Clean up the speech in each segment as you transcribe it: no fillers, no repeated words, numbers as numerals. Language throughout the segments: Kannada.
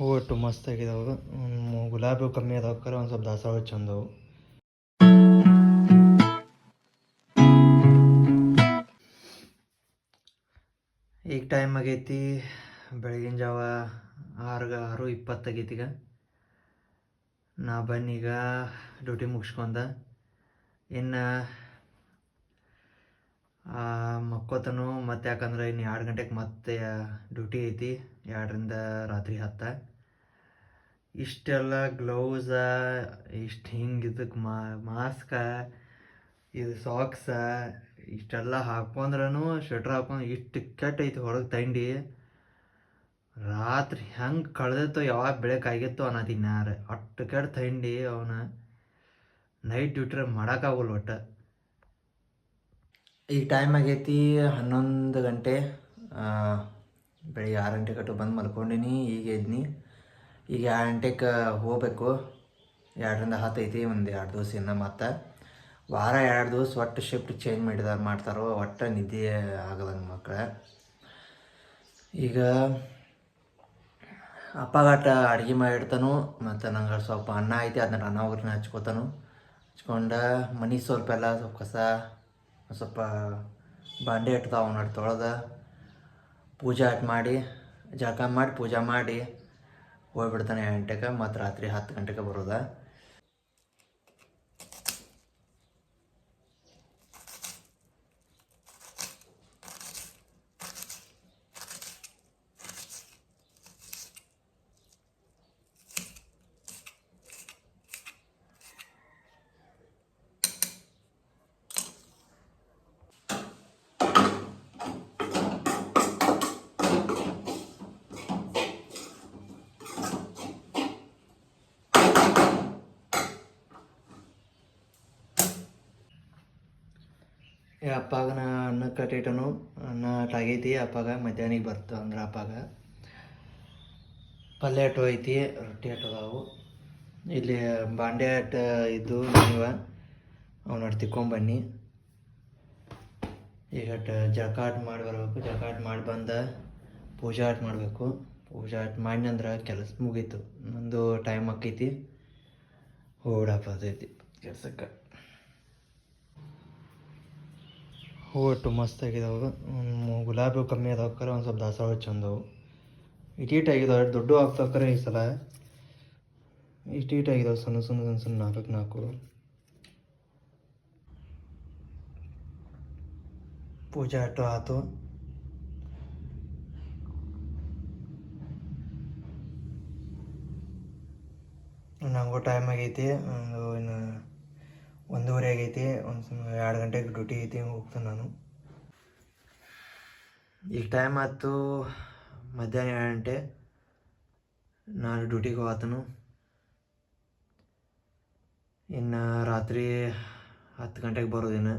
ಹೂವು ಒಟ್ಟು ಮಸ್ತ್ ಆಗಿದಾವೆ. ಗುಲಾಬಿ ಕಮ್ಮಿ ಅದಾವ, ಒಂದು ಸ್ವಲ್ಪ ದಾಸವಾಳ ಚಂದವು. ಈಗ ಟೈಮ್ ಆಗೈತಿ ಬೆಳಗಿನ ಜಾವ 6:20 ಆಗೈತಿ. ಈಗ ನಾ ಬನ್ನೀಗ ಡ್ಯೂಟಿ ಮುಗಿಸ್ಕೊಂಡ ಇನ್ನು ಮಕ್ಕೋತನು. ಮತ್ತು ಯಾಕಂದ್ರೆ ಇನ್ನು 2 ಗಂಟೆಗೆ ಮತ್ತೆ ಡ್ಯೂಟಿ ಐತಿ, 2ರಿಂದ ರಾತ್ರಿ 10. ಇಷ್ಟೆಲ್ಲ ಗ್ಲೌಸ, ಇಷ್ಟು ಹಿಂಗೆ ಇದಕ್ಕೆ ಮಾಸ್ಕ, ಇದು ಸಾಕ್ಸ ಇಷ್ಟೆಲ್ಲ ಹಾಕೊಂಡ್ರೂ ಸ್ವೆಟ್ರ್ ಹಾಕೊಂಡು ಇಷ್ಟು ಕೆಟ್ಟೈತಿ ಹೊರಗೆ ತಂಡಿ. ರಾತ್ರಿ ಹೆಂಗೆ ಕಳೆದೈತೋ, ಯಾವಾಗ ಬೆಳಕಾಗಿತ್ತೋ ಅನ್ನತೀನಿ ಯಾರು. ಅಷ್ಟು ಕೆಟ್ಟ ತಂಡಿ ಅವನು. ನೈಟ್ ಡ್ಯೂಟಿ ಮಾಡೋಕ್ಕಾಗಲ್ಲ ಒಟ್ಟು. ಈಗ ಟೈಮ್ ಆಗೈತಿ 11 ಗಂಟೆ. ಬೆಳಿಗ್ಗೆ 6 ಗಂಟೆ ಕಟ್ಟು ಬಂದು ಮಲ್ಕೊಂಡಿನಿ. ಈಗ ಎದ್ನಿ. ಈಗ 2 ಗಂಟೆಗೆ ಹೋಗ್ಬೇಕು. 2ರಿಂದ 10 ಐತಿ. ಒಂದು 2 ದಿವಸ ಇನ್ನು ಮತ್ತು ವಾರ 2 ದಿವಸ ಒಟ್ಟು ಶಿಫ್ಟ್ ಚೇಂಜ್ ಮಾಡ್ತಾರೋ. ಒಟ್ಟು ನಿದ್ದೆ ಆಗದಂಗೆ ಮಕ್ಕಳು. ಈಗ ಅಪ್ಪಗಾಟ ಅಡುಗೆ ಮಾಡಿಡ್ತಾನು. ಮತ್ತು ನಂಗೆ ಸ್ವಲ್ಪ ಅನ್ನ ಐತಿ, ಅದನ್ನ ಅನ್ನ ಒಗ್ಗರಣೆ ಹಚ್ಕೋತಾನು. ಹಚ್ಕೊಂಡು ಮನೆ ಸ್ವಲ್ಪ ಕಸ, ಸ್ವಲ್ಪ ಬಾಂಡೆ ಇಡ್ತಾವೆ, ಅವನ್ನ ತೊಳೆದ ಪೂಜೆ ಮಾಡಿ, ಜಳಕ ಮಾಡಿ ಪೂಜೆ ಮಾಡಿ ಹೋಗ್ಬಿಡ್ತಾನೆ 2 ಗಂಟೆಗೆ. ಮತ್ತು ರಾತ್ರಿ 10 ಗಂಟೆಗೆ ಬರೋದ. ಅಪ್ಪಗನ ಅನ್ನ ಕಟ್ಟಿಟ್ಟನು. ಅನ್ನ ಆಗೈತಿ. ಅಪ್ಪಾಗ ಮಧ್ಯಾಹ್ನಕ್ಕೆ ಬರ್ತು ಅಂದ್ರೆ ಅಪ್ಪಾಗ ಪಲ್ಯ ಅಟ್ಟು ಐತಿ, ರೊಟ್ಟಿ ಅದಾವು. ಇಲ್ಲಿ ಬಾಂಡೆ ಇದ್ದು ನೀವು ಅವನ್ನ ತಿಕ್ಕೊಂಬನ್ನಿ. ಈಗ ಜಳಕ ಮಾಡಿ ಬರ್ಬೇಕು. ಜಳಕ ಮಾಡಿ ಬಂದು ಪೂಜೆ ಮಾಡಬೇಕು. ಪೂಜೆ ಮಾಡಿನಂದ್ರೆ ಕೆಲಸ ಮುಗೀತು. ನಂದು ಟೈಮ್ ಆಕೈತಿ, ಓಡಾಪದೈತಿ ಕೆಲ್ಸಕ್ಕೆ. ಹೂವು ಒಟ್ಟು ಮಸ್ತ್ ಆಗಿದಾವೆ. ಗುಲಾಬಿ ಕಮ್ಮಿ ಅದಾವ, ಒಂದು ಸ್ವಲ್ಪ ದಾಸವಾಳ ಚಂದವು. ಇಟೀಟಾಗಿದ್ದಾವೆ, ದೊಡ್ಡ ಆಗ್ತಾವೆ ಈ ಸಲ. ಇಟೀಟಾಗಿದ್ದಾವೆ, ಸಣ್ಣ 4 ಪೂಜೆ ಅಟ್ಟು ಆಯ್ತು. ನಂಗೂ ಟೈಮ್ ಆಗೈತಿ. ಇನ್ನು 1:30 ಆಗೈತಿ. 2 ಗಂಟೆಗೆ ಡ್ಯೂಟಿ ಐತಿ, ಹೋಗ್ತಾನೆ ನಾನು. ಈಗ ಟೈಮ್ ಆಯ್ತು ಮಧ್ಯಾಹ್ನ 2 ಗಂಟೆ. ನಾನು ಡ್ಯೂಟಿಗೆ ಹೋಗ್ತಾನು. ಇನ್ನು ರಾತ್ರಿ 10 ಗಂಟೆಗೆ ಬರೋದಿನ.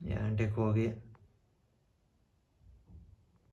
2 ಗಂಟೆಗೆ ಹೋಗಿ